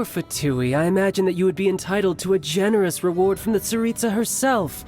were Fatui, I imagine that you would be entitled to a generous reward from the Tsaritsa herself.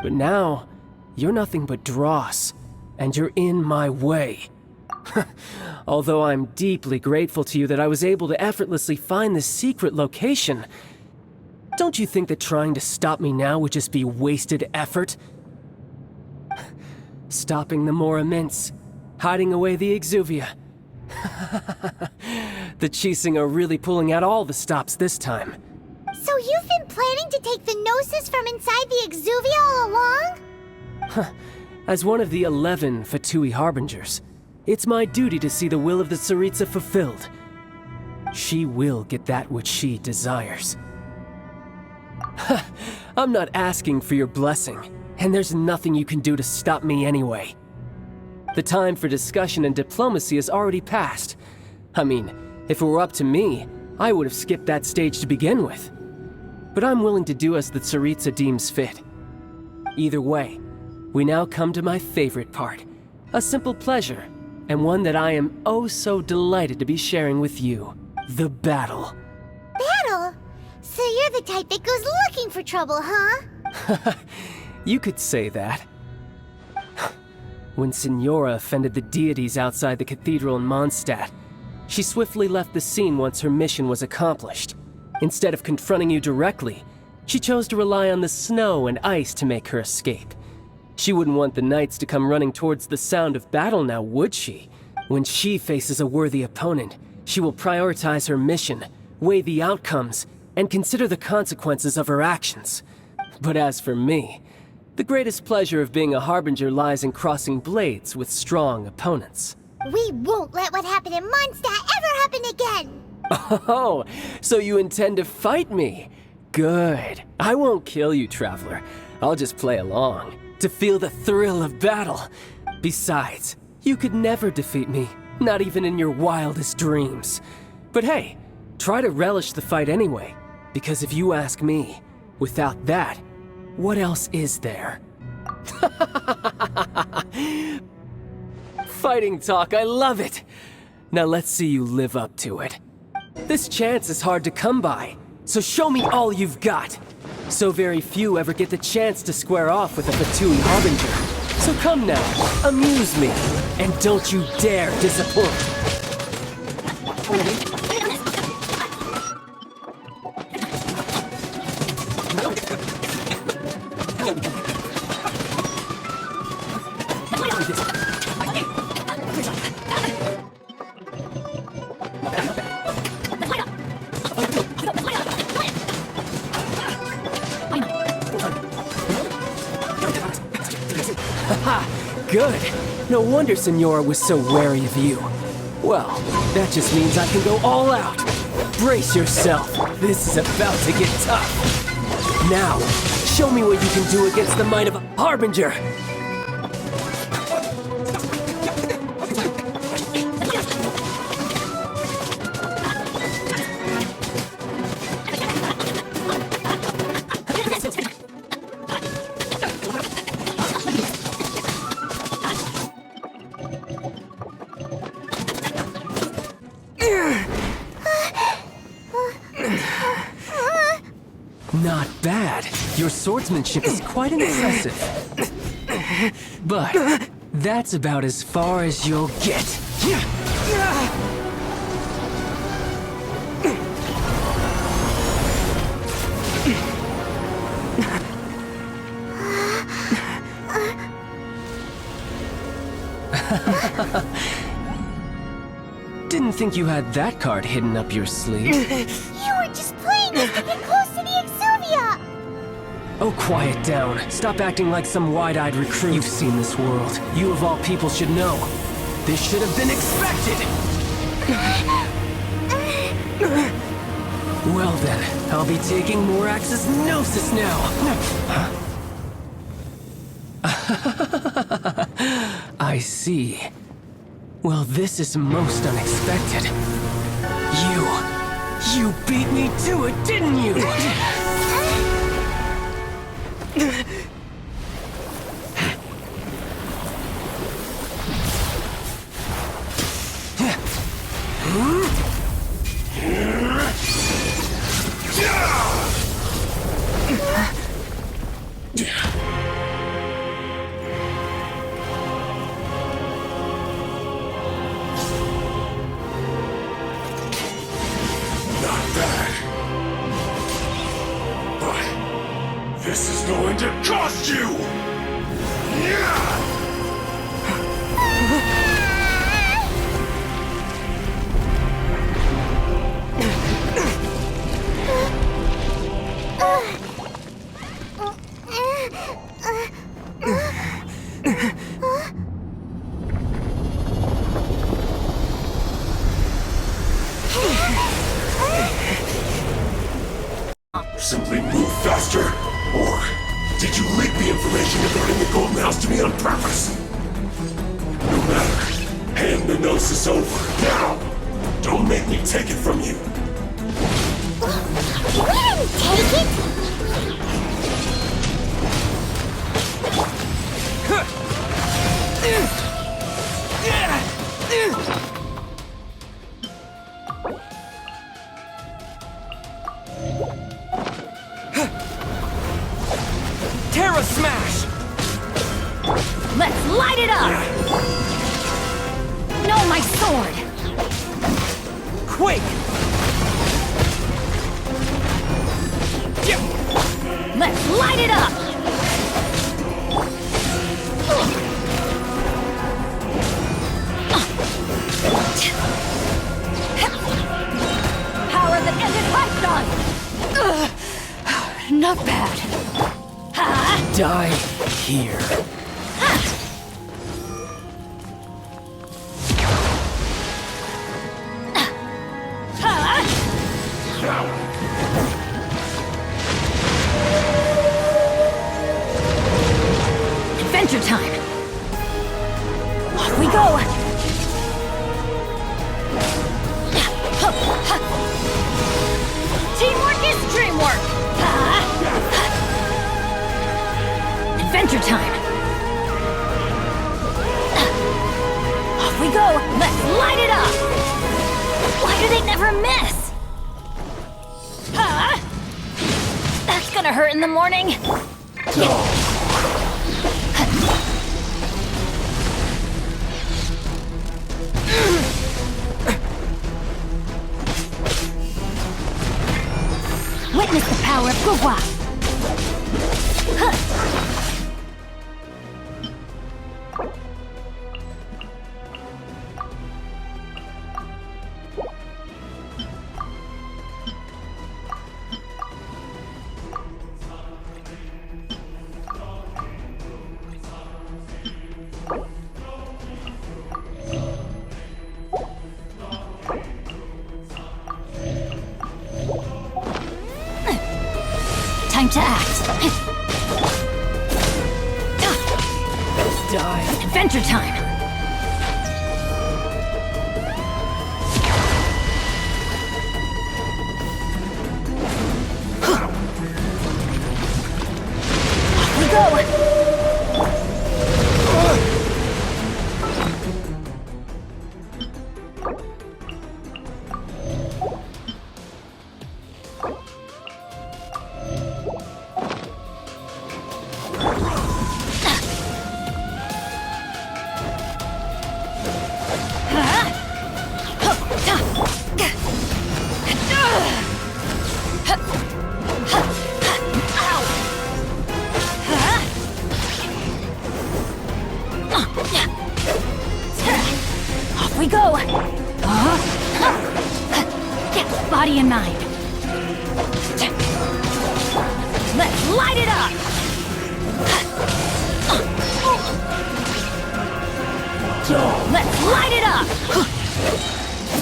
But now, you're nothing but dross, and you're in my way. Although I'm deeply grateful to you that I was able to effortlessly find this secret location, don't you think that trying to stop me now would just be wasted effort? Stopping the Mora Mints, hiding away the Exuvia. The Chising are really pulling out all the stops this time. So you've been planning to take the Gnosis from inside the Exuvia all along? As one of the 11 Fatui Harbingers, it's my duty to see the will of the Tsaritsa fulfilled. She will get that which she desires. I'm not asking for your blessing, and there's nothing you can do to stop me anyway. The time for discussion and diplomacy has already passed. I mean, if it were up to me, I would have skipped that stage to begin with. But I'm willing to do as the Tsaritsa deems fit. Either way, we now come to my favorite part. A simple pleasure, and one that I am oh so delighted to be sharing with you. The battle. Battle? So you're the type that goes looking for trouble, huh? You could say that. When Signora offended the deities outside the cathedral in Mondstadt, she swiftly left the scene once her mission was accomplished. Instead of confronting you directly, she chose to rely on the snow and ice to make her escape. She wouldn't want the knights to come running towards the sound of battle now, would she? When she faces a worthy opponent, she will prioritize her mission, weigh the outcomes, and consider the consequences of her actions. But as for me, the greatest pleasure of being a Harbinger lies in crossing blades with strong opponents. We won't let what happened in Mondstadt ever happen again! Oh, so you intend to fight me? Good. I won't kill you, Traveler. I'll just play along, to feel the thrill of battle. Besides, you could never defeat me, not even in your wildest dreams. But hey, try to relish the fight anyway, because if you ask me, without that, what else is there? Fighting talk, I love it! Now let's see you live up to it. This chance is hard to come by, so show me all you've got. So very few ever get the chance to square off with a Fatui Harbinger. So come now, amuse me, and don't you dare disappoint. Good. No wonder Signora was so wary of you. Well, that just means I can go all out. Brace yourself. This is about to get tough. Now, show me what you can do against the might of a Harbinger. Not bad. Your swordsmanship is quite impressive. But that's about as far as you'll get. Didn't think you had that card hidden up your sleeve. You were just playing us to get close to the Exuvia! Oh, quiet down. Stop acting like some wide-eyed recruit. You've seen this world. You of all people should know. This should have been expected! Well then, I'll be taking Morax's Gnosis now! I see. Well, this is most unexpected. You beat me to it, didn't you? This is going to cost you! Yeah! Simply move faster, or did you leak the information regarding the Golden House to me on purpose? No matter. Hand the Gnosis over, now! Don't make me take it from you! We didn't take it! Terra Smash! Let's light it up! No, my sword! Quake! Let's light it up! Power that ended Python! Not bad. Die here. Adventure time! Off we go! Teamwork is dreamwork! Adventure time! Off we go! Let's light it up! Why do they never miss? That's gonna hurt in the morning! Witness the power of Gugwa! Time to act. Die. Adventure time. Off we go. Off we go! Body and mind. Let's light it up! Let's light it up!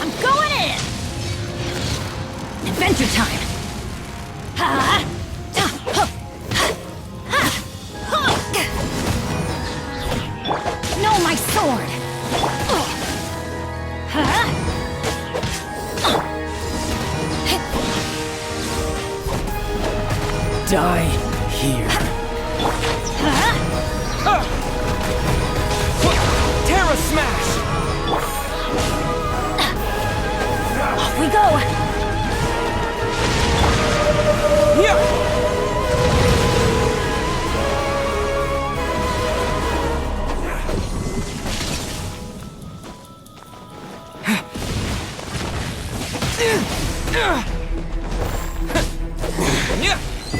I'm going in! Adventure time! No, my sword! Die here. Terra Smash! Off we go! Yeah!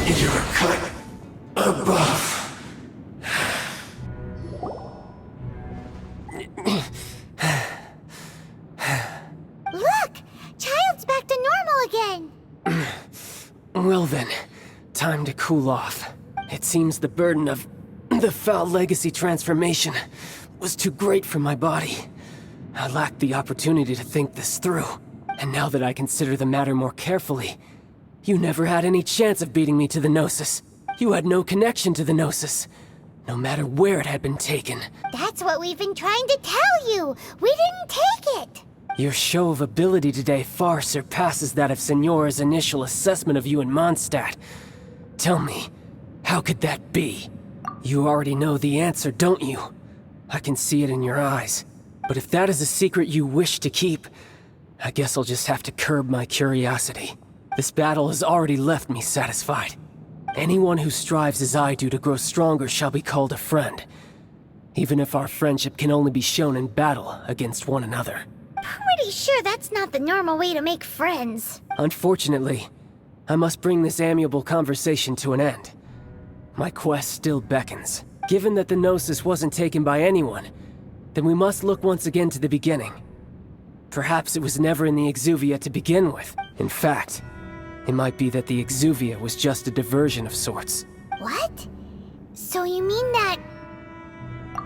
You're cut. above. Look! Childe's back to normal again! Well then, time to cool off. It seems the burden of the foul legacy transformation was too great for my body. I lacked the opportunity to think this through. And now that I consider the matter more carefully, you never had any chance of beating me to the Gnosis. You had no connection to the Gnosis, no matter where it had been taken. That's what we've been trying to tell you! We didn't take it! Your show of ability today far surpasses that of Signora's initial assessment of you in Mondstadt. Tell me, how could that be? You already know the answer, don't you? I can see it in your eyes. But if that is a secret you wish to keep, I guess I'll just have to curb my curiosity. This battle has already left me satisfied. Anyone who strives as I do to grow stronger shall be called a friend, even if our friendship can only be shown in battle against one another. Pretty sure that's not the normal way to make friends. Unfortunately, I must bring this amiable conversation to an end. My quest still beckons. Given that the Gnosis wasn't taken by anyone, then we must look once again to the beginning. Perhaps it was never in the Exuvia to begin with. In fact, it might be that the Exuvia was just a diversion of sorts. What? So you mean that...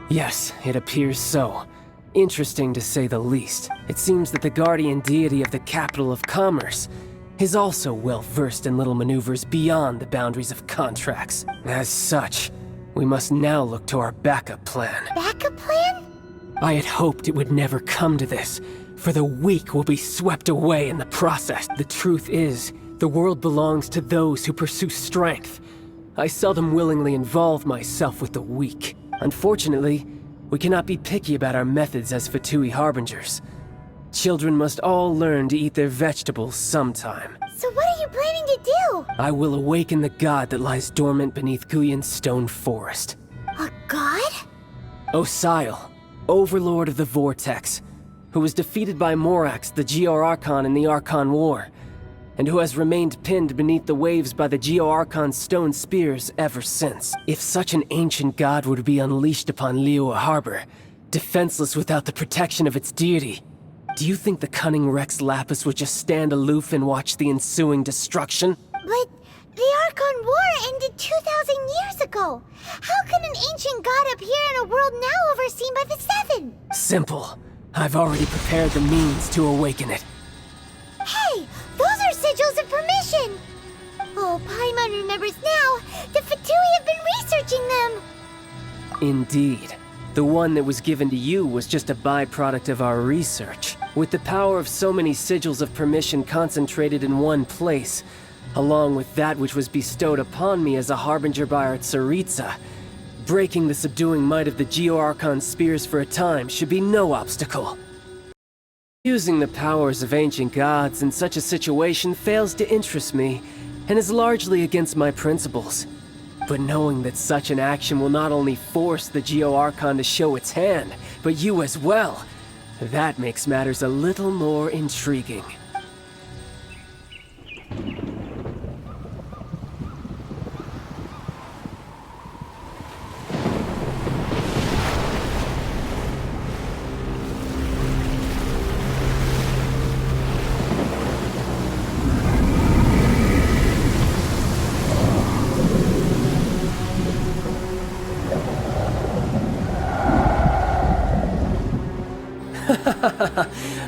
Yes, it appears so. Interesting to say the least. It seems that the guardian deity of the capital of commerce is also well versed in little maneuvers beyond the boundaries of contracts. As such, we must now look to our backup plan. backup plan? I had hoped it would never come to this, for the weak will be swept away in the process. The truth is, the world belongs to those who pursue strength. I seldom willingly involve myself with the weak. Unfortunately, we cannot be picky about our methods as Fatui Harbingers. Children must all learn to eat their vegetables sometime. So what are you planning to do? I will awaken the god that lies dormant beneath Guyan's stone forest. A god? Osile, overlord of the Vortex, who was defeated by Morax, the Geo Archon in the Archon War, and who has remained pinned beneath the waves by the Geo Archon's stone spears ever since. If such an ancient god were to be unleashed upon Liyue Harbor, defenseless without the protection of its deity, do you think the cunning Rex Lapis would just stand aloof and watch the ensuing destruction? But the Archon War ended 2,000 years ago. How can an ancient god appear in a world now overseen by the Seven? Simple. I've already prepared the means to awaken it. Hey, those are sigils of permission! Oh, Paimon remembers now. The Fatui have been researching them. Indeed. The one that was given to you was just a byproduct of our research. With the power of so many sigils of permission concentrated in one place, along with that which was bestowed upon me as a harbinger by our Tsaritsa, breaking the subduing might of the Geo Archon spears for a time should be no obstacle. Using the powers of ancient gods in such a situation fails to interest me, and is largely against my principles. But knowing that such an action will not only force the Geo Archon to show its hand, but you as well, that makes matters a little more intriguing.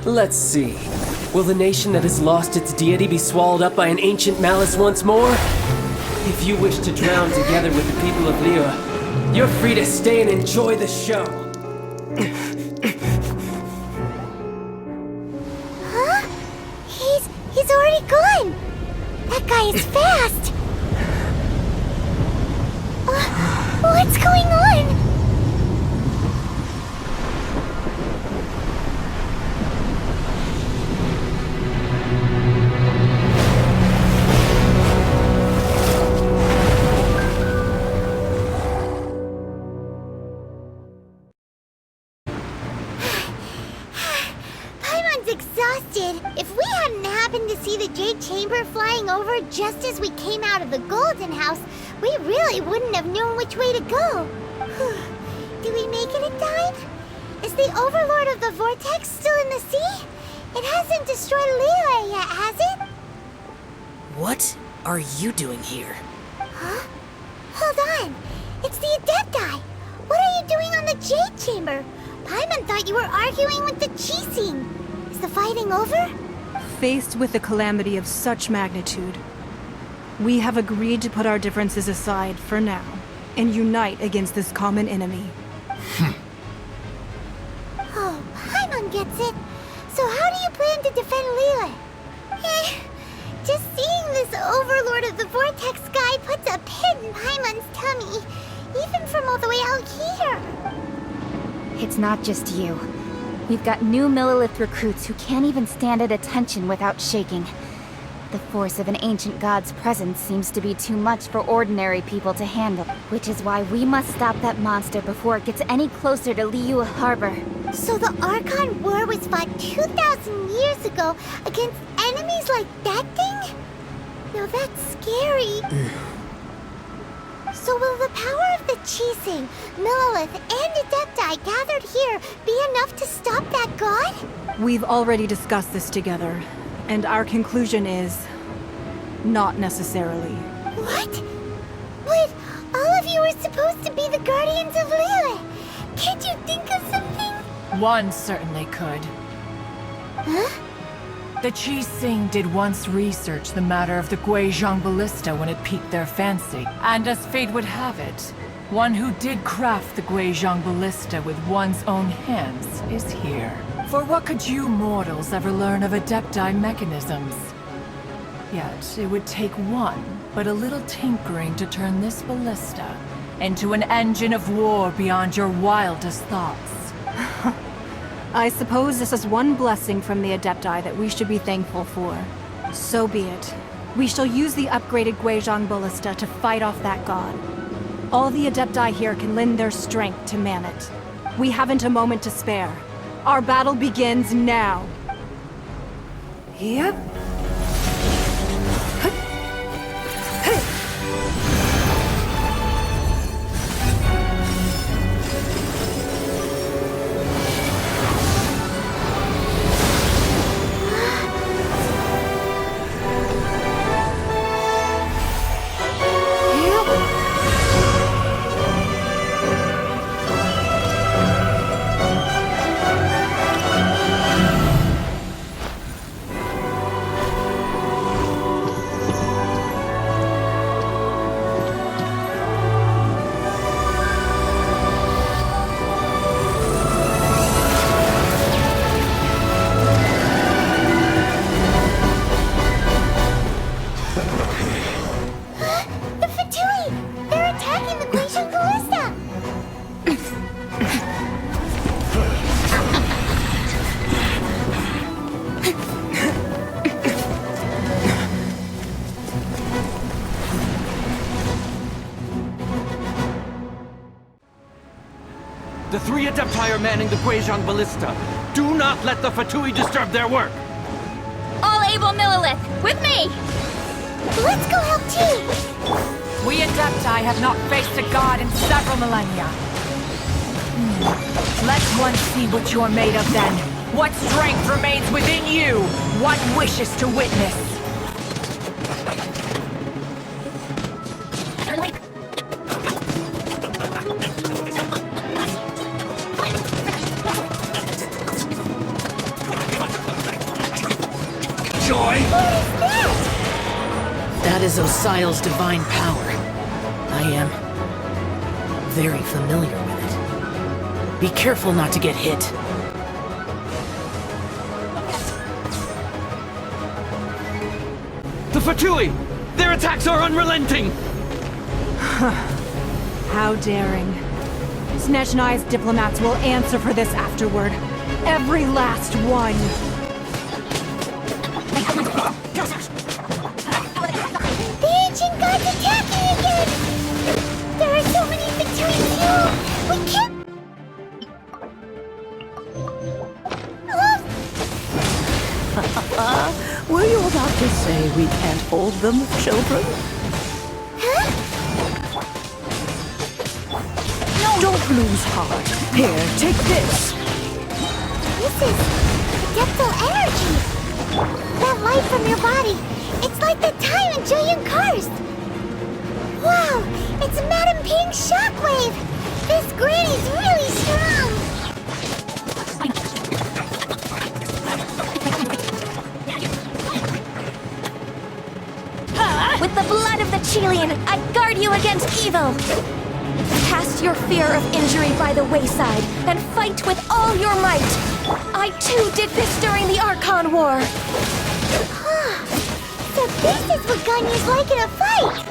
Let's see. Will the nation that has lost its deity be swallowed up by an ancient malice once more? If you wish to drown together with the people of Liyue, you're free to stay and enjoy the show. Huh? He's already gone. That guy is fast. What's going on? If we hadn't happened to see the Jade Chamber flying over just as we came out of the Golden House, we really wouldn't have known which way to go. Did we make it in time? Is the Overlord of the Vortex still in the sea? It hasn't destroyed Liyue yet, has it? What are you doing here? Huh? Hold on. It's the Adepti. What are you doing on the Jade Chamber? Paimon thought you were arguing with the Qixing. Is the fighting over? Faced with a calamity of such magnitude, we have agreed to put our differences aside for now and unite against this common enemy. Oh, Paimon gets it. So how do you plan to defend Liyue? Just seeing this Overlord of the Vortex guy puts a pit in Paimon's tummy, even from all the way out here. It's not just you. We've got new Millilith recruits who can't even stand at attention without shaking. The force of an ancient god's presence seems to be too much for ordinary people to handle, which is why we must stop that monster before it gets any closer to Liyue Harbor. So the Archon War was fought 2,000 years ago against enemies like that thing? Now that's scary. So will the power of the Qixing, Millilith, and Adepti gathered here be enough to stop that god? We've already discussed this together, and our conclusion is not necessarily. What? But all of you were supposed to be the guardians of Liyue. Can't you think of something? One certainly could. Huh? The Qixing did once research the matter of the Guizhong Ballista when it piqued their fancy. And as fate would have it, one who did craft the Guizhong Ballista with one's own hands is here. For what could you mortals ever learn of Adepti mechanisms? Yet, it would take one, but a little tinkering to turn this ballista into an engine of war beyond your wildest thoughts. I suppose this is one blessing from the Adepti that we should be thankful for. So be it. We shall use the upgraded Guizhong Ballista to fight off that god. All the Adepti here can lend their strength to man it. We haven't a moment to spare. Our battle begins now. Yep. The three Adepti are manning the Guizhong Ballista. Do not let the Fatui disturb their work! All able Millilith, with me! Let's go help too! We Adepti have not faced a god in several millennia. Let one see what you're made of then. What strength remains within you? What wishes to witness? That is Osial's divine power. I am very familiar with it. Be careful not to get hit. The Fatui! Their attacks are unrelenting! How daring. Snezhnai's diplomats will answer for this afterward. Every last one. The ancient god's attacking again! There are so many Fatui too! We can't... Were you about to say we can't hold them, children? No! Don't lose heart. Here, take this. This is adeptal energy. That light from your body, it's like the time in Julian Karst. Wow, it's Madame Ping's shockwave. This granny's really strong. With the blood of the Chilean, I guard you against evil! Cast your fear of injury by the wayside, and fight with all your might! I too did this during the Archon War! So this is what Ganya's like in a fight!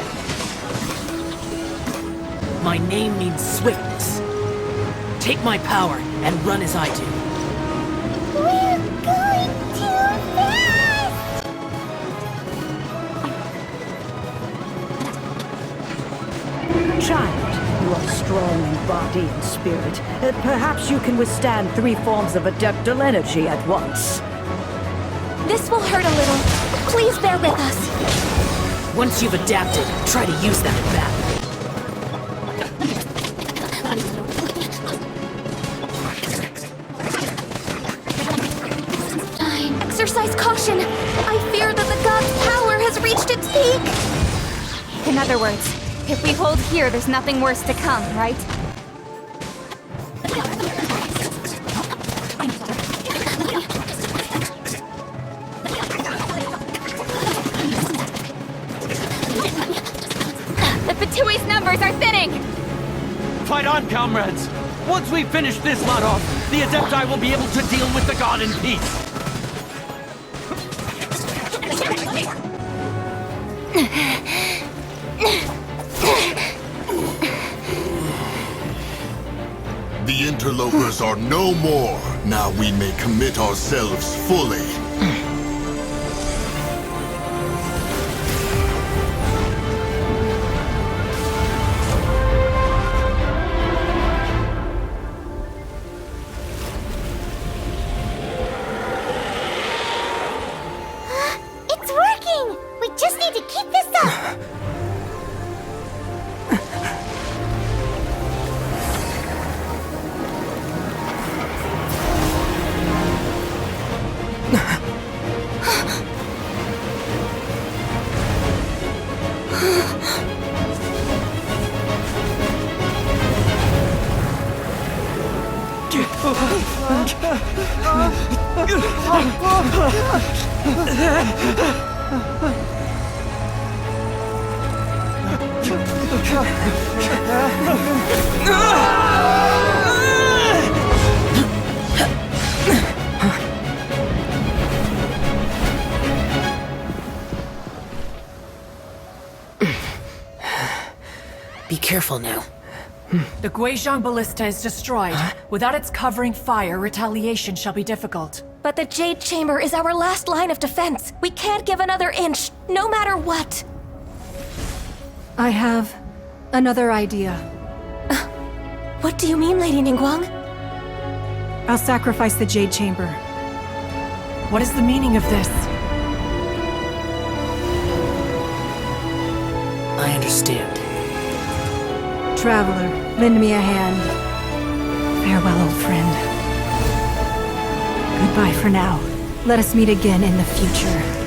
My name means swiftness. Take my power and run as I do. We're going too fast! Child, you are strong in body and spirit. Perhaps you can withstand 3 forms of adeptal energy at once. This will hurt a little. Please bear with us. Once you've adapted, try to use that in battle. Exercise caution! I fear that the god's power has reached its peak! In other words, if we hold here, there's nothing worse to come, right? The Fatui's numbers are thinning! Fight on, comrades! Once we finish this lot off, the Adepti will be able to deal with the god in peace! The interlopers are no more. Now we may commit ourselves fully. It's working! We just need to keep this up! Be careful now. The Guizhong Ballista is destroyed. Without its covering fire, retaliation shall be difficult. But the Jade Chamber is our last line of defense. We can't give another inch, no matter what. I have another idea. What do you mean, Lady Ningguang? I'll sacrifice the Jade Chamber. What is the meaning of this? I understand. Traveler, lend me a hand. Farewell, old friend. Goodbye for now. Let us meet again in the future.